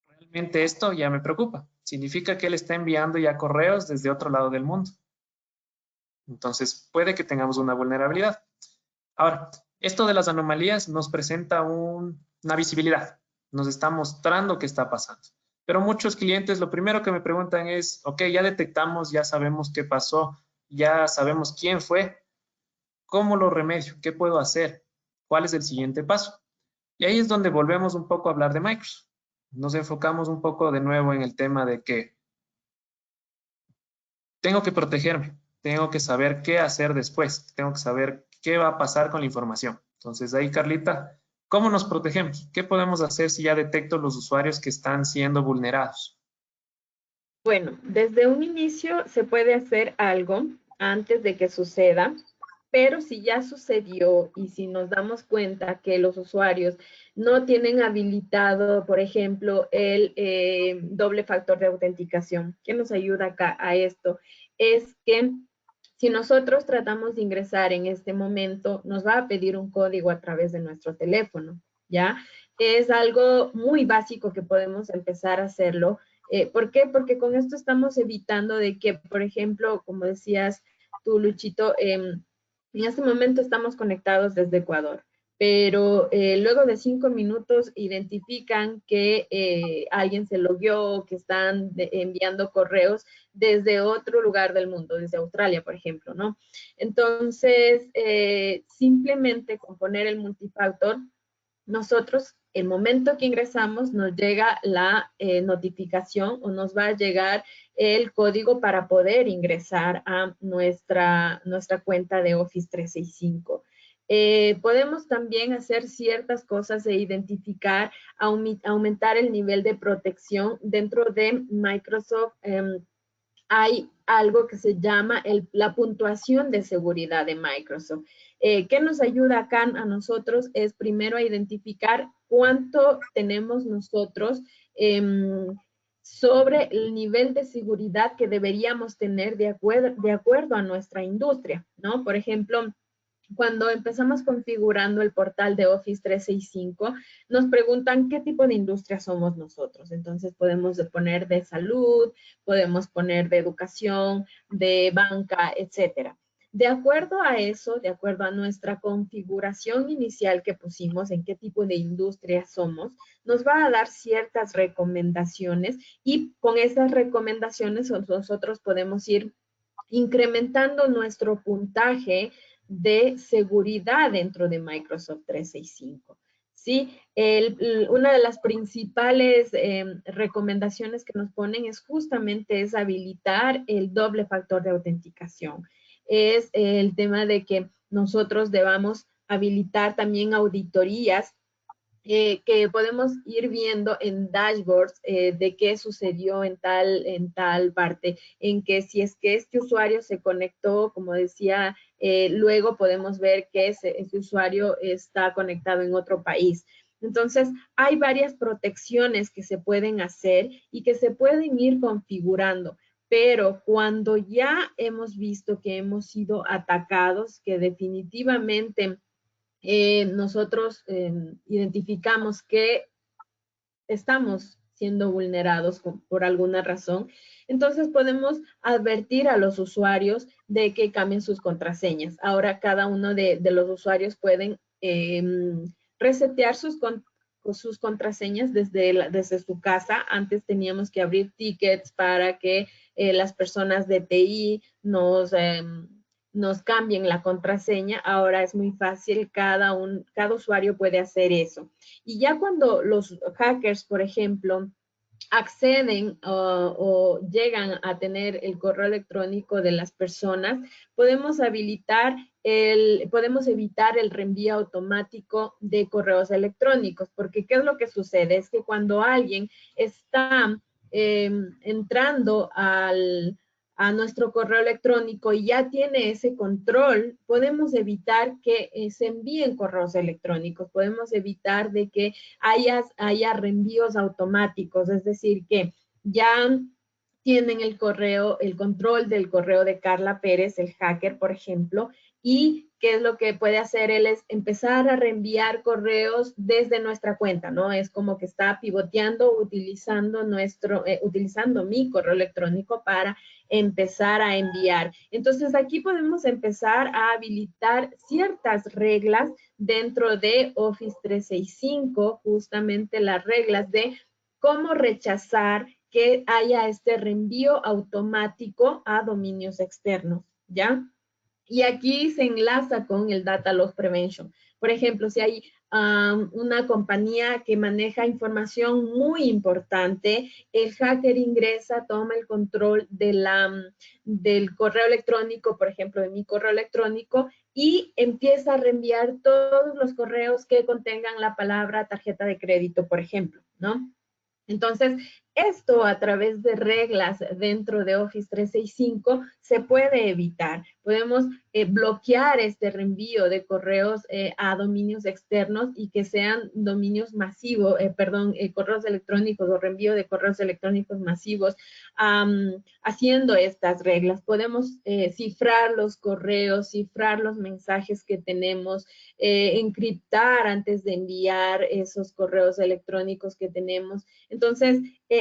realmente esto ya me preocupa. Significa que él está enviando ya correos desde otro lado del mundo. Entonces, puede que tengamos una vulnerabilidad. Ahora, esto de las anomalías nos presenta una visibilidad. Nos está mostrando qué está pasando. Pero muchos clientes lo primero que me preguntan es, ok, ya detectamos, ya sabemos qué pasó, ya sabemos quién fue, ¿cómo lo remedio? ¿Qué puedo hacer? ¿Cuál es el siguiente paso? Y ahí es donde volvemos un poco a hablar de Microsoft. Nos enfocamos un poco de nuevo en el tema de que tengo que protegerme, tengo que saber qué hacer después, tengo que saber qué va a pasar con la información. Entonces ahí, Carlita, ¿cómo nos protegemos? ¿Qué podemos hacer si ya detecto los usuarios que están siendo vulnerados? Bueno, desde un inicio se puede hacer algo antes de que suceda, pero si ya sucedió y si nos damos cuenta que los usuarios no tienen habilitado, por ejemplo, el doble factor de autenticación, ¿qué nos ayuda acá a esto? Es que si nosotros tratamos de ingresar en este momento, nos va a pedir un código a través de nuestro teléfono, ¿ya? Es algo muy básico que podemos empezar a hacerlo. ¿Por qué? Porque con esto estamos evitando de que, por ejemplo, como decías tú, Luchito, en este momento estamos conectados desde Ecuador, pero luego de 5 minutos identifican que alguien se logueó, que están enviando correos desde otro lugar del mundo, desde Australia, por ejemplo, ¿no? Entonces, simplemente con poner el multifactor, nosotros, el momento que ingresamos, nos llega la notificación o nos va a llegar el código para poder ingresar a nuestra cuenta de Office 365. Podemos también hacer ciertas cosas e identificar, aumentar el nivel de protección dentro de Microsoft. Hay algo que se llama la puntuación de seguridad de Microsoft. ¿Qué nos ayuda acá a nosotros? Es primero a identificar cuánto tenemos nosotros sobre el nivel de seguridad que deberíamos tener de acuerdo a nuestra industria, ¿no? Por ejemplo, cuando empezamos configurando el portal de Office 365, nos preguntan qué tipo de industria somos nosotros. Entonces podemos poner de salud, podemos poner de educación, de banca, etcétera. De acuerdo a eso, de acuerdo a nuestra configuración inicial que pusimos en qué tipo de industria somos, nos va a dar ciertas recomendaciones y con esas recomendaciones nosotros podemos ir incrementando nuestro puntaje de seguridad dentro de Microsoft 365. ¿Sí? Una de las principales recomendaciones que nos ponen es justamente es habilitar el doble factor de autenticación. Es el tema de que nosotros debamos habilitar también auditorías que podemos ir viendo en dashboards de qué sucedió en tal parte, en que si es que este usuario se conectó, como decía, luego podemos ver que ese usuario está conectado en otro país. Entonces, hay varias protecciones que se pueden hacer y que se pueden ir configurando. Pero cuando ya hemos visto que hemos sido atacados, que definitivamente nosotros identificamos que estamos siendo vulnerados por alguna razón, entonces podemos advertir a los usuarios de que cambien sus contraseñas. Ahora cada uno de los usuarios pueden resetear sus contraseñas desde su casa. Antes teníamos que abrir tickets para que las personas de TI nos cambien la contraseña. Ahora es muy fácil, cada usuario puede hacer eso. Y ya cuando los hackers, por ejemplo, acceden o llegan a tener el correo electrónico de las personas, podemos evitar el reenvío automático de correos electrónicos, porque ¿qué es lo que sucede? Es que cuando alguien está entrando a nuestro correo electrónico y ya tiene ese control, podemos evitar que se envíen correos electrónicos, podemos evitar de que haya reenvíos automáticos, es decir, que ya tienen el control del correo de Carla Pérez, el hacker, por ejemplo, y qué es lo que puede hacer él es empezar a reenviar correos desde nuestra cuenta, ¿no? Es como que está pivoteando, utilizando mi correo electrónico para empezar a enviar. Entonces, aquí podemos empezar a habilitar ciertas reglas dentro de Office 365, justamente las reglas de cómo rechazar que haya este reenvío automático a dominios externos, ¿ya? Y aquí se enlaza con el Data Loss Prevention. Por ejemplo, si hay una compañía que maneja información muy importante, el hacker ingresa, toma el control del correo electrónico, por ejemplo, de mi correo electrónico, y empieza a reenviar todos los correos que contengan la palabra tarjeta de crédito, por ejemplo, ¿no? Entonces, esto a través de reglas dentro de Office 365 se puede evitar. Podemos bloquear este reenvío de correos a dominios externos y que sean dominios masivos, correos electrónicos o reenvío de correos electrónicos masivos haciendo estas reglas. Podemos cifrar los correos, cifrar los mensajes que tenemos, encriptar antes de enviar esos correos electrónicos que tenemos. Entonces,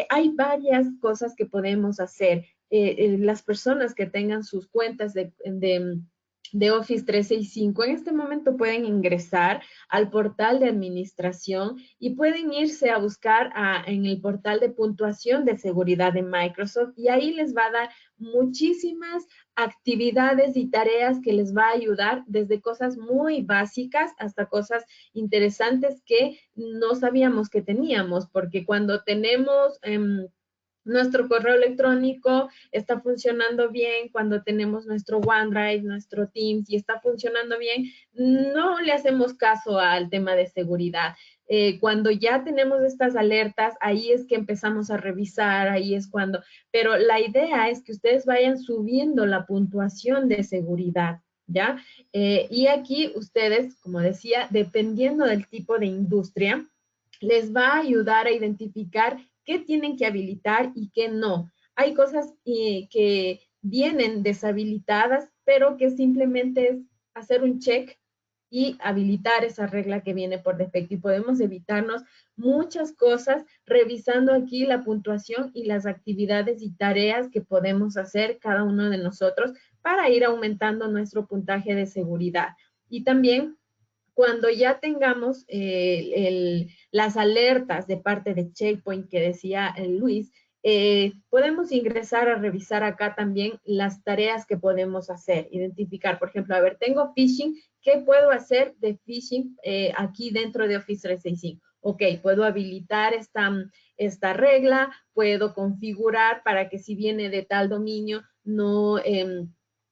hay varias cosas que podemos hacer. Las personas que tengan sus cuentas de Office 365 en este momento pueden ingresar al portal de administración y pueden irse a buscar en el portal de puntuación de seguridad de Microsoft y ahí les va a dar muchísimas actividades y tareas que les va a ayudar desde cosas muy básicas hasta cosas interesantes que no sabíamos que teníamos, porque cuando tenemos nuestro correo electrónico está funcionando bien, cuando tenemos nuestro OneDrive, nuestro Teams y está funcionando bien, no le hacemos caso al tema de seguridad. Cuando ya tenemos estas alertas, ahí es que empezamos a revisar, ahí es cuando, pero la idea es que ustedes vayan subiendo la puntuación de seguridad, ¿ya? Y aquí ustedes, como decía, dependiendo del tipo de industria, les va a ayudar a identificar qué tienen que habilitar y qué no. Hay cosas que vienen deshabilitadas, pero que simplemente es hacer un check y habilitar esa regla que viene por defecto. Y podemos evitarnos muchas cosas revisando aquí la puntuación y las actividades y tareas que podemos hacer cada uno de nosotros para ir aumentando nuestro puntaje de seguridad. Y también cuando ya tengamos las alertas de parte de Checkpoint que decía Luis, podemos ingresar a revisar acá también las tareas que podemos hacer, identificar, por ejemplo, a ver, tengo phishing, ¿qué puedo hacer de phishing aquí dentro de Office 365? Ok, puedo habilitar esta regla, puedo configurar para que si viene de tal dominio no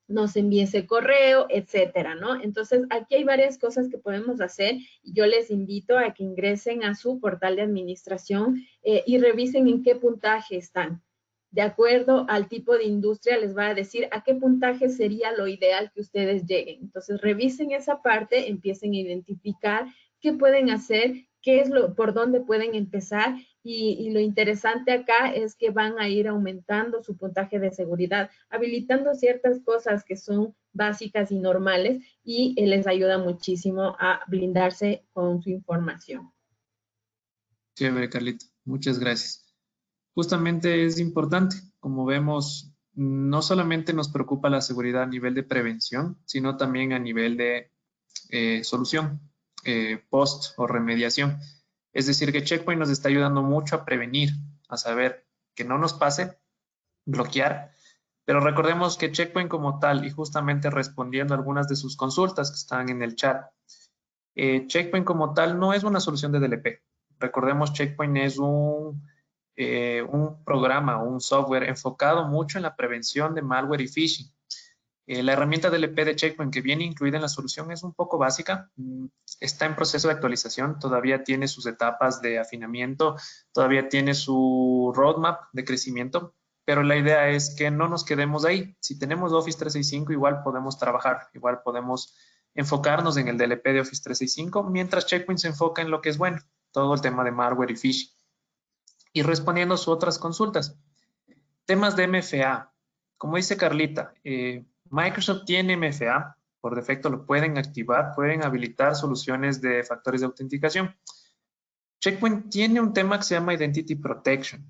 nos envíe ese correo, etcétera, ¿no? Entonces, aquí hay varias cosas que podemos hacer y yo les invito a que ingresen a su portal de administración y revisen en qué puntaje están. De acuerdo al tipo de industria, les va a decir a qué puntaje sería lo ideal que ustedes lleguen. Entonces, revisen esa parte, empiecen a identificar qué pueden hacer, qué es por dónde pueden empezar y lo interesante acá es que van a ir aumentando su puntaje de seguridad, habilitando ciertas cosas que son básicas y normales y les ayuda muchísimo a blindarse con su información. Chévere, Carlita. Muchas gracias. Justamente es importante, como vemos, no solamente nos preocupa la seguridad a nivel de prevención, sino también a nivel de solución, post o remediación. Es decir, que Checkpoint nos está ayudando mucho a prevenir, a saber que no nos pase, bloquear, pero recordemos que Checkpoint como tal, y justamente respondiendo a algunas de sus consultas que están en el chat, Checkpoint como tal no es una solución de DLP. Recordemos, Checkpoint es un programa, un software enfocado mucho en la prevención de malware y phishing. La herramienta DLP de Checkpoint que viene incluida en la solución es un poco básica, está en proceso de actualización, todavía tiene sus etapas de afinamiento, todavía tiene su roadmap de crecimiento, pero la idea es que no nos quedemos ahí. Si tenemos Office 365, igual podemos trabajar, igual podemos enfocarnos en el DLP de Office 365, mientras Checkpoint se enfoca en lo que es bueno, todo el tema de malware y phishing. Y respondiendo a sus otras consultas, temas de MFA. Como dice Carlita, Microsoft tiene MFA, por defecto lo pueden activar, pueden habilitar soluciones de factores de autenticación. Checkpoint tiene un tema que se llama Identity Protection.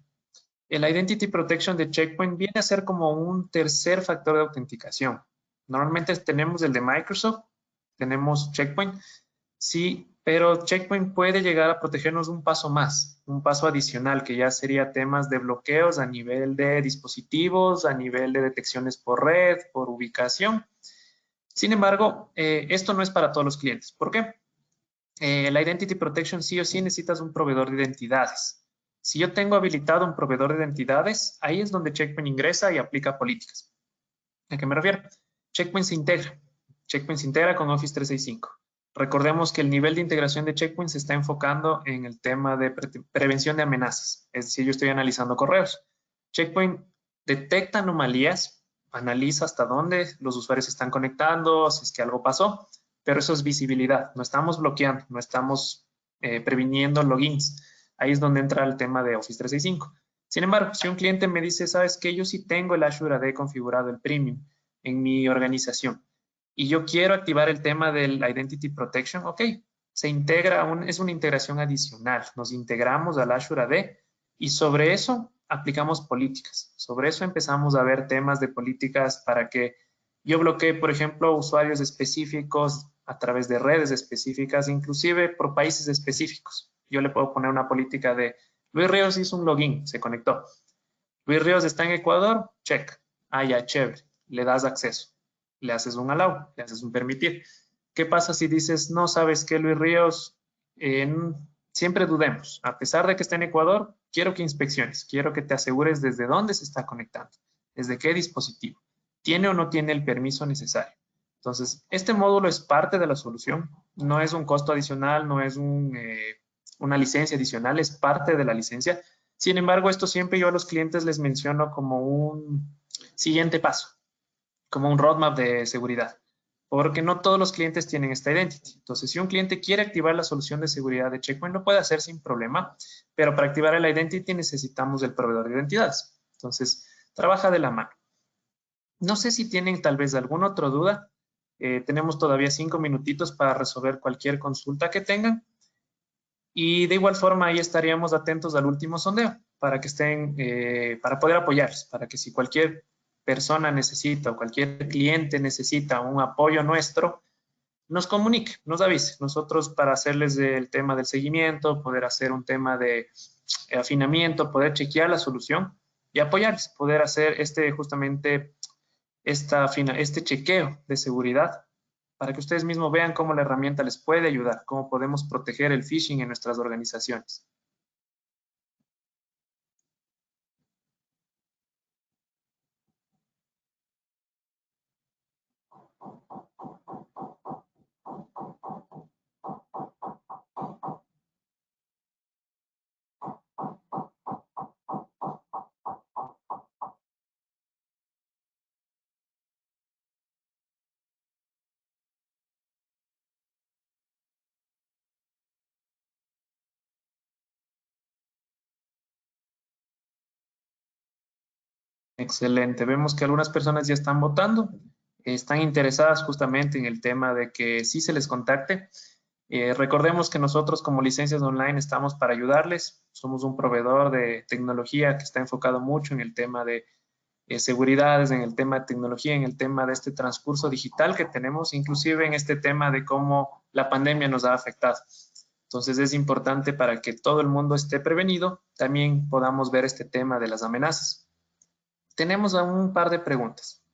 El Identity Protection de Checkpoint viene a ser como un tercer factor de autenticación. Normalmente tenemos el de Microsoft, tenemos Checkpoint, sí, pero Checkpoint puede llegar a protegernos un paso más, un paso adicional, que ya sería temas de bloqueos a nivel de dispositivos, a nivel de detecciones por red, por ubicación. Sin embargo, esto no es para todos los clientes. ¿Por qué? La Identity Protection sí o sí necesitas un proveedor de identidades. Si yo tengo habilitado un proveedor de identidades, ahí es donde Checkpoint ingresa y aplica políticas. ¿A qué me refiero? Checkpoint se integra. Checkpoint se integra con Office 365. Recordemos que el nivel de integración de Checkpoint se está enfocando en el tema de prevención de amenazas. Es decir, yo estoy analizando correos. Checkpoint detecta anomalías, analiza hasta dónde los usuarios están conectando, si es que algo pasó, pero eso es visibilidad. No estamos bloqueando, no estamos previniendo logins. Ahí es donde entra el tema de Office 365. Sin embargo, si un cliente me dice, ¿sabes qué? Yo sí tengo el Azure AD configurado, el Premium, en mi organización, y yo quiero activar el tema del Identity Protection, ok, se integra, es una integración adicional. Nos integramos al Azure AD y sobre eso aplicamos políticas. Sobre eso empezamos a ver temas de políticas para que yo bloquee, por ejemplo, usuarios específicos a través de redes específicas, inclusive por países específicos. Yo le puedo poner una política de Luis Ríos hizo un login, se conectó. Luis Ríos está en Ecuador, check. Ah, ya, chévere. Le das acceso. Le haces un allow, le haces un permitir. ¿Qué pasa si dices, no sabes qué, Luis Ríos? Siempre dudemos. A pesar de que esté en Ecuador, quiero que inspecciones, quiero que te asegures desde dónde se está conectando, desde qué dispositivo. ¿Tiene o no tiene el permiso necesario? Entonces, este módulo es parte de la solución. No es un costo adicional, no es una licencia adicional, es parte de la licencia. Sin embargo, esto siempre yo a los clientes les menciono como un siguiente paso, como un roadmap de seguridad, porque no todos los clientes tienen esta identity. Entonces, si un cliente quiere activar la solución de seguridad de Checkpoint, lo puede hacer sin problema, pero para activar el identity necesitamos el proveedor de identidades. Entonces, trabaja de la mano. No sé si tienen tal vez alguna otra duda. Tenemos todavía 5 minutitos para resolver cualquier consulta que tengan. Y de igual forma ahí estaríamos atentos al último sondeo para que estén, para poder apoyarles, para que si cualquier persona necesita o cualquier cliente necesita un apoyo nuestro, nos comunique, nos avise. Nosotros para hacerles el tema del seguimiento, poder hacer un tema de afinamiento, poder chequear la solución, y apoyarles, poder hacer justamente este chequeo de seguridad para que ustedes mismos vean cómo la herramienta les puede ayudar, cómo podemos proteger el phishing en nuestras organizaciones. Excelente. Vemos que algunas personas ya están votando, están interesadas justamente en el tema de que sí se les contacte. Recordemos que nosotros como Licencias Online estamos para ayudarles. Somos un proveedor de tecnología que está enfocado mucho en el tema de seguridades, en el tema de tecnología, en el tema de este transcurso digital que tenemos, inclusive en este tema de cómo la pandemia nos ha afectado. Entonces es importante para que todo el mundo esté prevenido, también podamos ver este tema de las amenazas. Tenemos un par de preguntas.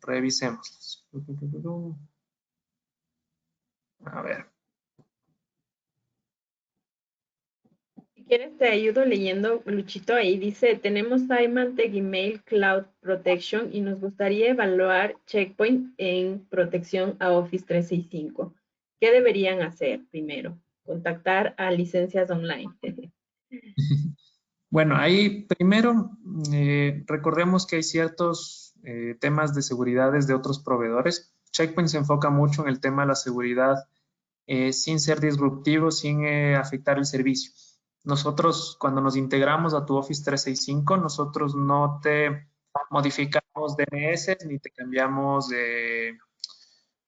Revisémoslas. A ver. Si quieres, te ayudo leyendo, Luchito. Ahí dice, tenemos Symantec Email Cloud Protection y nos gustaría evaluar Checkpoint en protección a Office 365. ¿Qué deberían hacer primero? Contactar a Licencias Online. Bueno, ahí primero recordemos que hay ciertos temas de seguridad de otros proveedores. Checkpoint se enfoca mucho en el tema de la seguridad sin ser disruptivo, sin afectar el servicio. Nosotros, cuando nos integramos a tu Office 365, nosotros no te modificamos DNS ni te cambiamos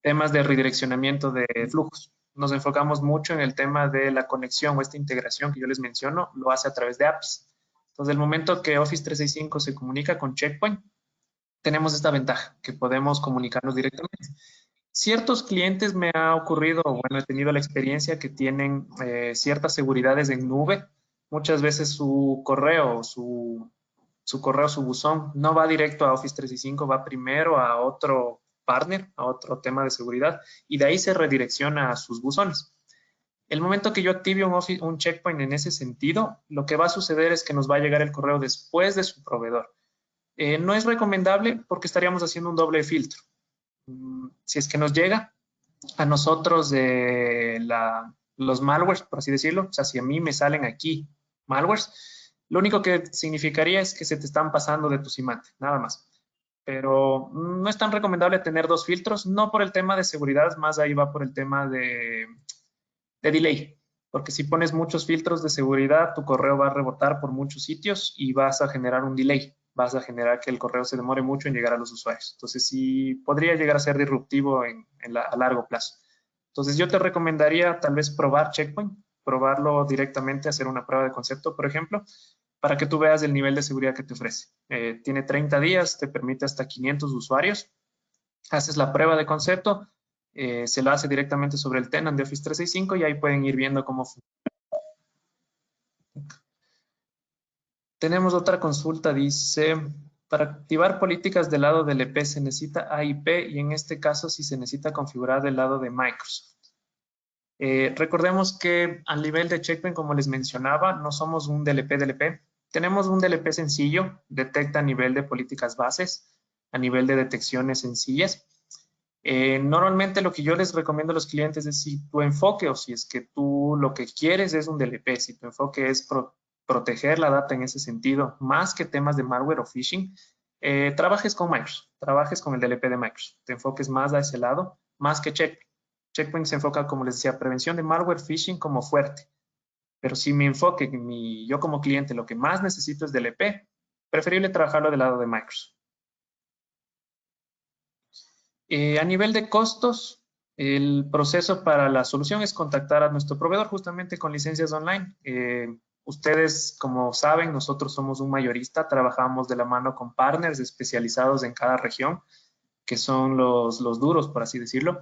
temas de redireccionamiento de flujos. Nos enfocamos mucho en el tema de la conexión o esta integración que yo les menciono, lo hace a través de APIs. Entonces, el momento que Office 365 se comunica con Checkpoint, tenemos esta ventaja, que podemos comunicarnos directamente. Ciertos clientes me ha ocurrido, bueno, he tenido la experiencia que tienen ciertas seguridades en nube. Muchas veces su correo, su buzón, no va directo a Office 365, va primero a otro partner, a otro tema de seguridad, y de ahí se redirecciona a sus buzones. El momento que yo active un checkpoint en ese sentido, lo que va a suceder es que nos va a llegar el correo después de su proveedor. No es recomendable porque estaríamos haciendo un doble filtro. Si es que nos llega a nosotros los malwares, por así decirlo, o sea, si a mí me salen aquí malwares, lo único que significaría es que se te están pasando de tu Symantec, nada más. Pero no es tan recomendable tener dos filtros, no por el tema de seguridad, más ahí va por el tema de delay. Porque si pones muchos filtros de seguridad, tu correo va a rebotar por muchos sitios y vas a generar un delay. Vas a generar que el correo se demore mucho en llegar a los usuarios. Entonces, sí podría llegar a ser disruptivo a largo plazo. Entonces, yo te recomendaría tal vez probar Checkpoint, probarlo directamente, hacer una prueba de concepto, por ejemplo, para que tú veas el nivel de seguridad que te ofrece. Tiene 30 días, te permite hasta 500 usuarios. Haces la prueba de concepto, se lo hace directamente sobre el tenant de Office 365 y ahí pueden ir viendo cómo funciona. Tenemos otra consulta, dice, para activar políticas del lado del EP se necesita AIP y en este caso si se necesita configurar del lado de Microsoft. Recordemos que al nivel de Checkpoint, como les mencionaba, no somos un DLP. Tenemos un DLP sencillo, detecta a nivel de políticas bases, a nivel de detecciones sencillas. Normalmente lo que yo les recomiendo a los clientes es si tu enfoque o si es que tú lo que quieres es un DLP, si tu enfoque es proteger la data en ese sentido, más que temas de malware o phishing, trabajes con Microsoft, trabajes con el DLP de Microsoft, te enfoques más a ese lado, más que Checkpoint. Checkpoint se enfoca, como les decía, prevención de malware, phishing como fuerte. Pero si mi enfoque, yo como cliente, lo que más necesito es DLP, preferible trabajarlo del lado de Microsoft. A nivel de costos, el proceso para la solución es contactar a nuestro proveedor justamente con Licencias Online. Ustedes, como saben, nosotros somos un mayorista, trabajamos de la mano con partners especializados en cada región, que son los duros, por así decirlo.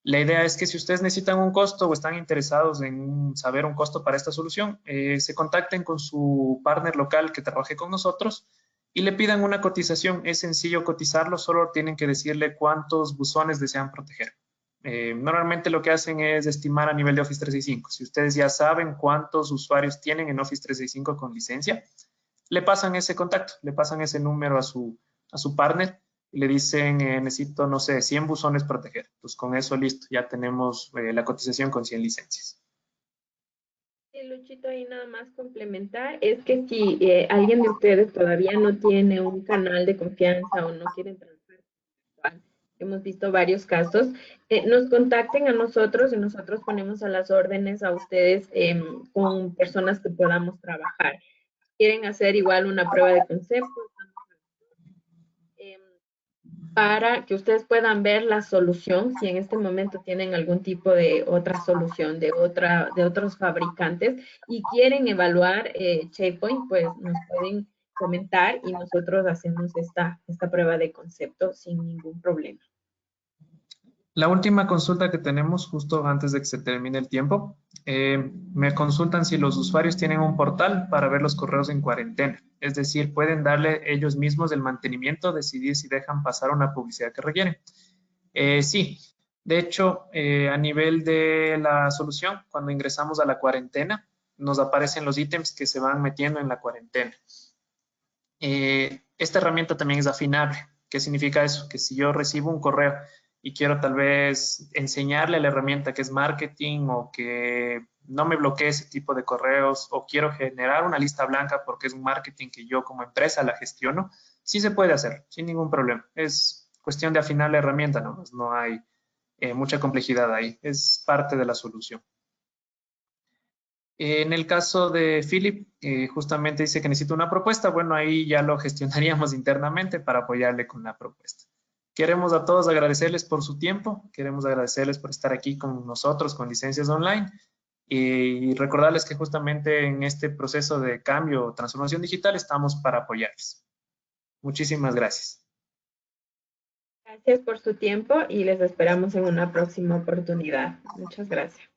La idea es que si ustedes necesitan un costo o están interesados en saber un costo para esta solución, se contacten con su partner local que trabaje con nosotros y le pidan una cotización. Es sencillo cotizarlo, solo tienen que decirle cuántos buzones desean proteger. Normalmente lo que hacen es estimar a nivel de Office 365. Si ustedes ya saben cuántos usuarios tienen en Office 365 con licencia, le pasan ese contacto, le pasan ese número a su partner y le dicen, necesito, no sé, 100 buzones proteger. Pues con eso listo, ya tenemos la cotización con 100 licencias. Sí, Luchito, ahí nada más complementar, es que si alguien de ustedes todavía no tiene un canal de confianza o no quieren trabajar, hemos visto varios casos, nos contacten a nosotros y nosotros ponemos a las órdenes a ustedes con personas que podamos trabajar. Quieren hacer igual una prueba de concepto, para que ustedes puedan ver la solución, si en este momento tienen algún tipo de otra solución de otros fabricantes y quieren evaluar SharePoint, pues nos pueden comentar y nosotros hacemos esta prueba de concepto sin ningún problema. La última consulta que tenemos justo antes de que se termine el tiempo, me consultan si los usuarios tienen un portal para ver los correos en cuarentena. Es decir, pueden darle ellos mismos el mantenimiento, decidir si dejan pasar una publicidad que requieren. Sí, de hecho, a nivel de la solución, cuando ingresamos a la cuarentena, nos aparecen los ítems que se van metiendo en la cuarentena. Esta herramienta también es afinable. ¿Qué significa eso? Que si yo recibo un correo y quiero tal vez enseñarle a la herramienta que es marketing o que no me bloquee ese tipo de correos o quiero generar una lista blanca porque es un marketing que yo como empresa la gestiono, sí se puede hacer sin ningún problema. Es cuestión de afinar la herramienta, no hay mucha complejidad ahí. Es parte de la solución. En el caso de Philip, justamente dice que necesita una propuesta. Bueno, ahí ya lo gestionaríamos internamente para apoyarle con la propuesta. Queremos a todos agradecerles por su tiempo, queremos agradecerles por estar aquí con nosotros con Licencias Online y recordarles que justamente en este proceso de cambio o transformación digital estamos para apoyarles. Muchísimas gracias. Gracias por su tiempo y les esperamos en una próxima oportunidad. Muchas gracias.